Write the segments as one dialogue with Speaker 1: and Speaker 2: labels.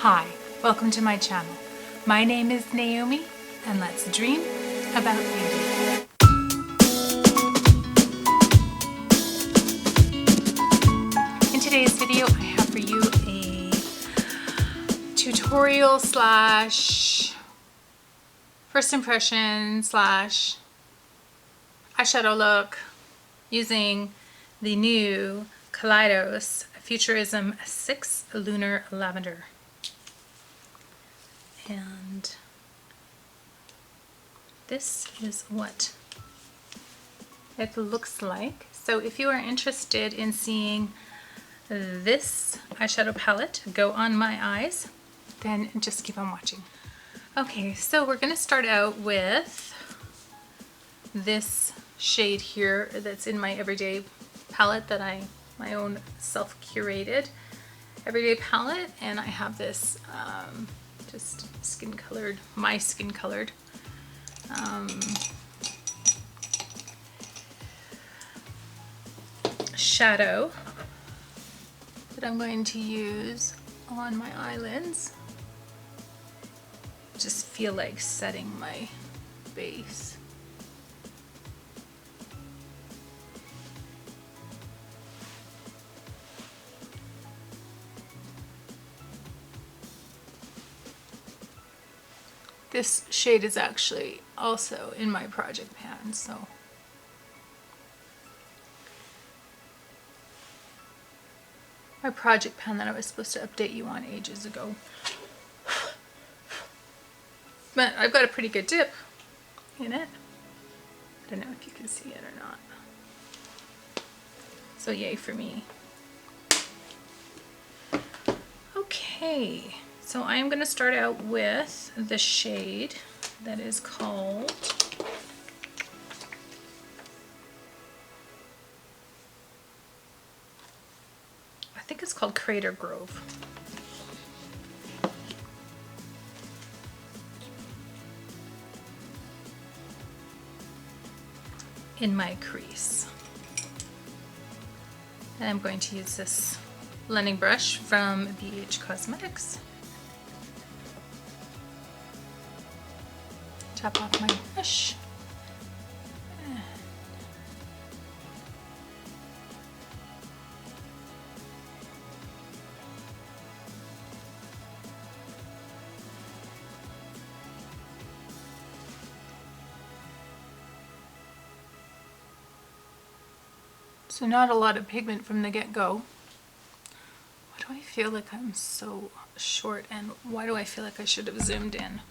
Speaker 1: Hi, welcome to my channel. My name is Naomi, and let's dream about beauty. In today's video, I have for you a tutorial slash first impression slash eyeshadow look using the new Kaleidos Futurism 6 Lunar Lavender. And this is what it looks like. So if you are interested in seeing this eyeshadow palette go on my eyes, then just keep on watching. Okay, so we're going to start out with this shade here that's in my everyday palette that my own self-curated everyday palette, and I have this just my skin colored shadow that I'm going to use on my eyelids. Just feel like setting my base. This shade is actually also in my project pan, so my project pan that I was supposed to update you on ages ago. But I've got a pretty good dip in it. I don't know if you can see it or not. So yay for me. Okay. So I'm going to start out with the shade that is called Crater Grove. In my crease. And I'm going to use this blending brush from BH Cosmetics. Tap off my brush. So not a lot of pigment from the get-go. Why do I feel like I'm so short, and why do I feel like I should have zoomed in?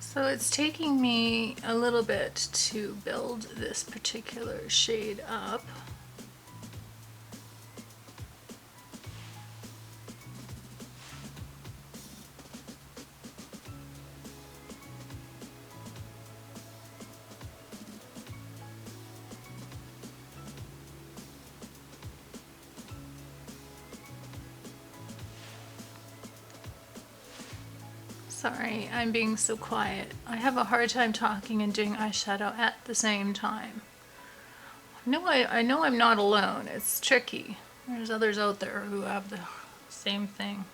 Speaker 1: So it's taking me a little bit to build this particular shade up. Sorry, I'm being so quiet. I have a hard time talking and doing eyeshadow at the same time. I know I'm not alone. It's tricky. There's others out there who have the same thing.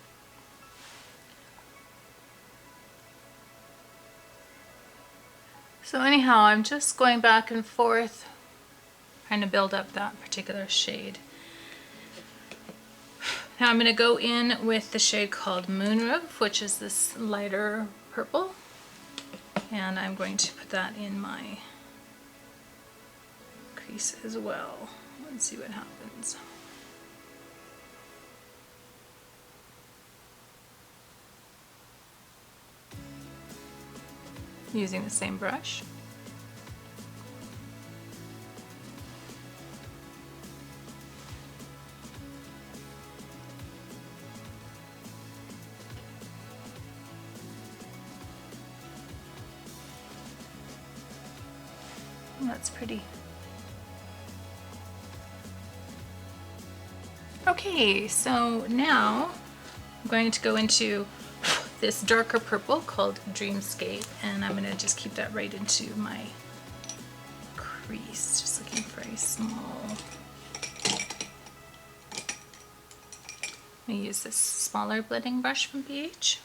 Speaker 1: So anyhow, I'm just going back and forth trying to build up that particular shade. Now I'm going to go in with the shade called Moonroof, which is this lighter purple, and I'm going to put that in my crease as well. Let's see what happens. using the same brush. That's pretty. Okay, so now I'm going to go into this darker purple called Dreamscape, and I'm going to just keep that right into my crease, just looking for a small. I'm going to use this smaller blending brush from BH.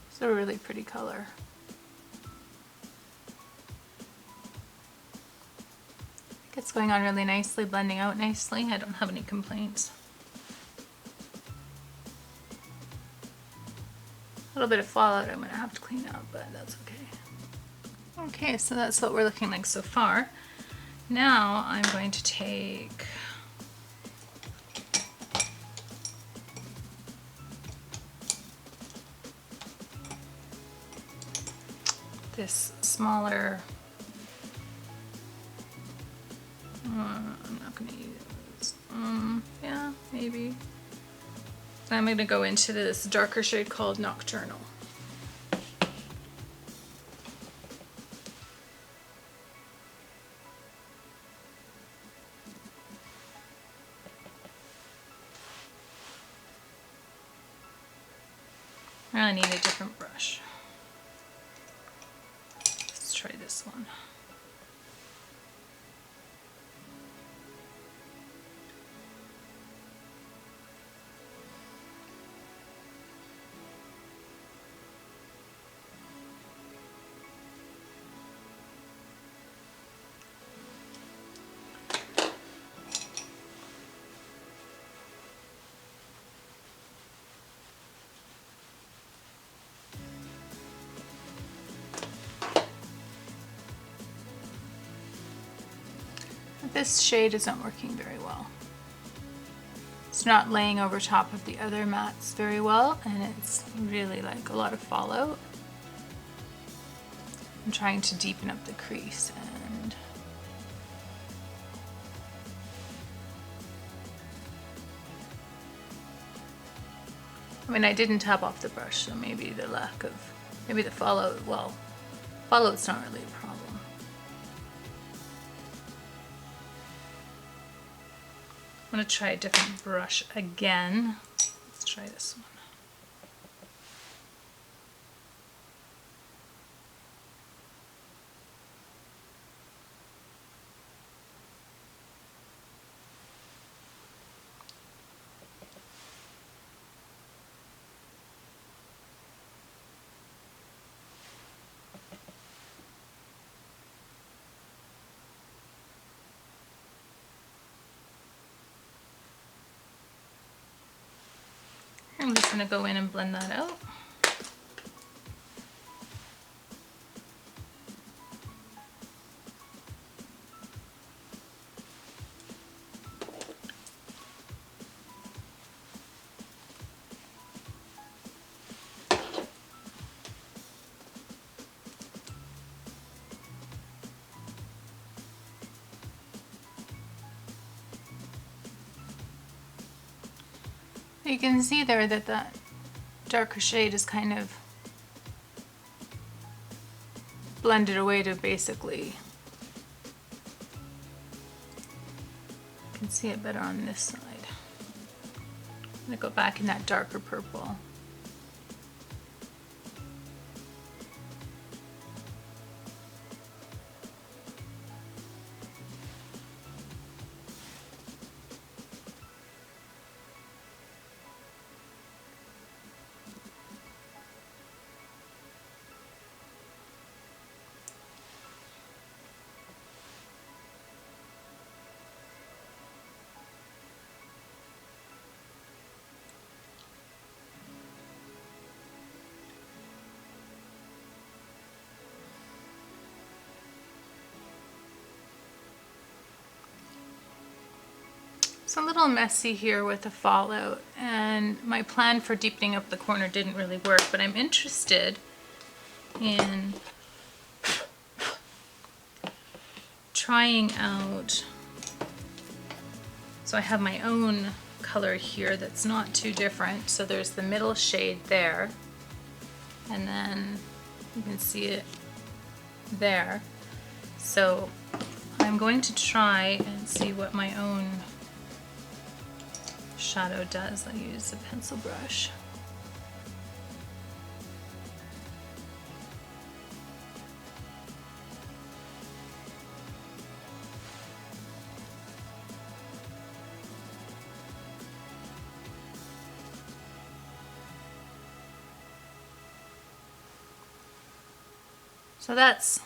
Speaker 1: It's a really pretty color. It's going on really nicely, blending out nicely. I don't have any complaints. A little bit of fallout I'm going to have to clean out, but that's okay. Okay, so that's what we're looking like so far. Now I'm going to take this smaller, I'm not going to use, yeah, maybe. I'm going to go into this darker shade called Nocturnal. I really need a different brush. Let's try this one. This shade isn't working very well. It's not laying over top of the other mattes very well, and it's really like a lot of fallout. I'm trying to deepen up the crease, and I mean, I didn't tap off the brush, so maybe the fallout, well, fallout's not really a problem. I'm going to try a different brush again. Let's try this one. I'm just going to go in and blend that out. You can see there that that darker shade is kind of blended away to basically, you can see it better on this side. I'm going to go back in that darker purple. It's a little messy here with the fallout, and my plan for deepening up the corner didn't really work, but I'm interested in trying out, so I have my own color here that's not too different. So there's the middle shade there, and then you can see it there. So I'm going to try and see what my own shadow does. I use a pencil brush. So that's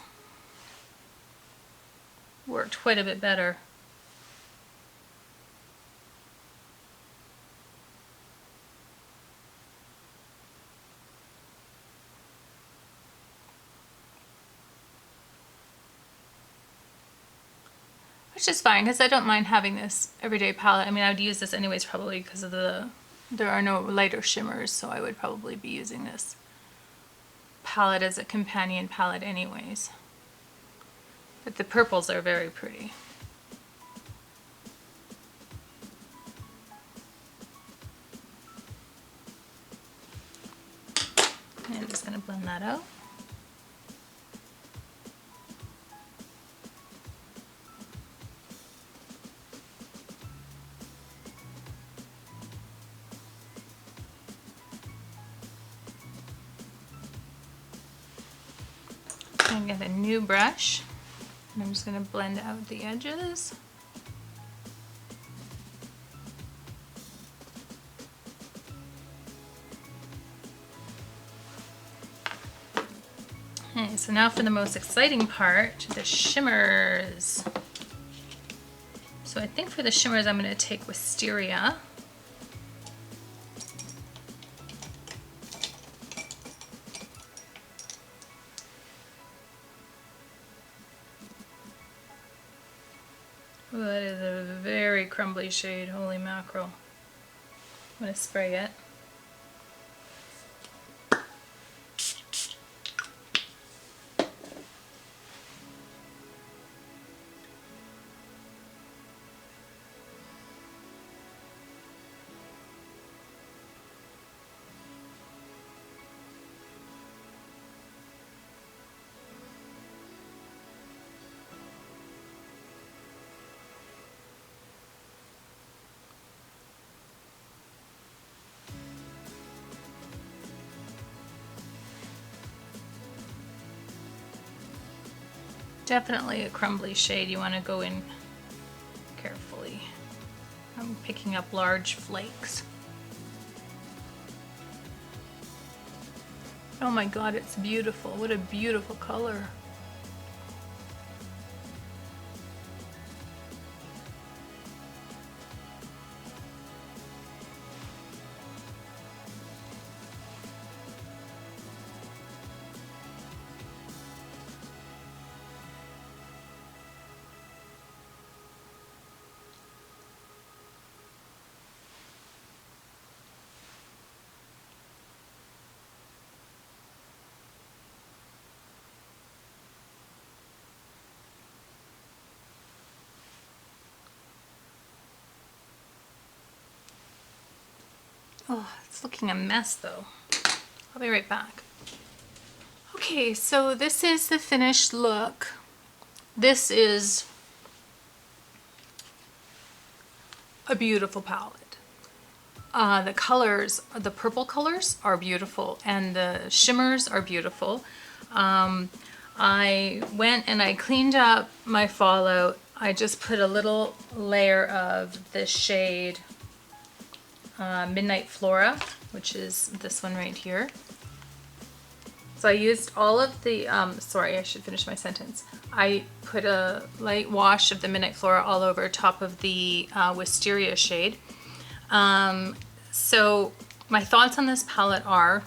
Speaker 1: worked quite a bit better. Which is fine, because I don't mind having this everyday palette. I mean, I would use this anyways probably because of there are no lighter shimmers, so I would probably be using this palette as a companion palette anyways. But the purples are very pretty. And I'm just going to blend that out. I'm going to get a new brush, and I'm just going to blend out the edges. Okay, so now for the most exciting part, the shimmers. So I think for the shimmers I'm going to take Wisteria. Ooh, that is a very crumbly shade, holy mackerel. I'm going to spray it. Definitely a crumbly shade. You want to go in carefully. I'm picking up large flakes. Oh my god, it's beautiful. What a beautiful color. Oh, it's looking a mess though. I'll be right back. Okay, so this is the finished look. This is a beautiful palette. The colors, the purple colors are beautiful, and the shimmers are beautiful. I went and I cleaned up my fallout. I just put a little layer of this shade Midnight Flora, which is this one right here. So I used all of the, sorry, I should finish my sentence. I put a light wash of the Midnight Flora all over top of the Wisteria shade. So my thoughts on this palette are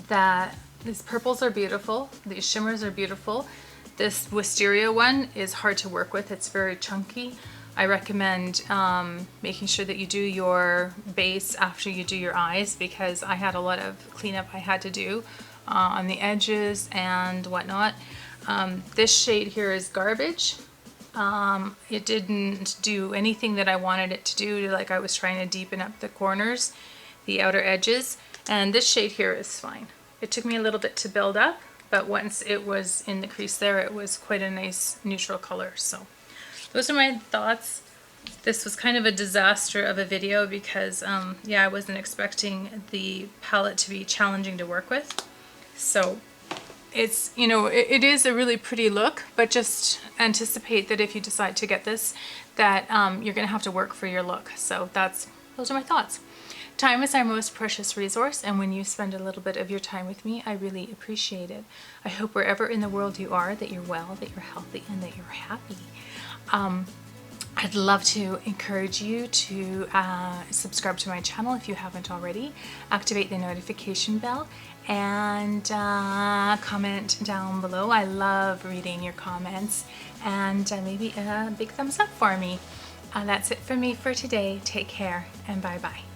Speaker 1: that these purples are beautiful, these shimmers are beautiful. This Wisteria one is hard to work with, it's very chunky. I recommend making sure that you do your base after you do your eyes, because I had a lot of cleanup I had to do on the edges and whatnot. This shade here is garbage. It didn't do anything that I wanted it to do. Like, I was trying to deepen up the corners, the outer edges, and this shade here is fine. It took me a little bit to build up, but once it was in the crease there, it was quite a nice neutral color. So those are my thoughts. This was kind of a disaster of a video because yeah, I wasn't expecting the palette to be challenging to work with. So it's, you know, it is a really pretty look, but just anticipate that if you decide to get this, that you're gonna have to work for your look. So those are my thoughts. Time is our most precious resource, and when you spend a little bit of your time with me, I really appreciate it. I hope wherever in the world you are, that you're well, that you're healthy, and that you're happy. I'd love to encourage you to subscribe to my channel if you haven't already, activate the notification bell, and comment down below. I love reading your comments, and maybe a big thumbs up for me. That's it for me for today. Take care, and bye-bye.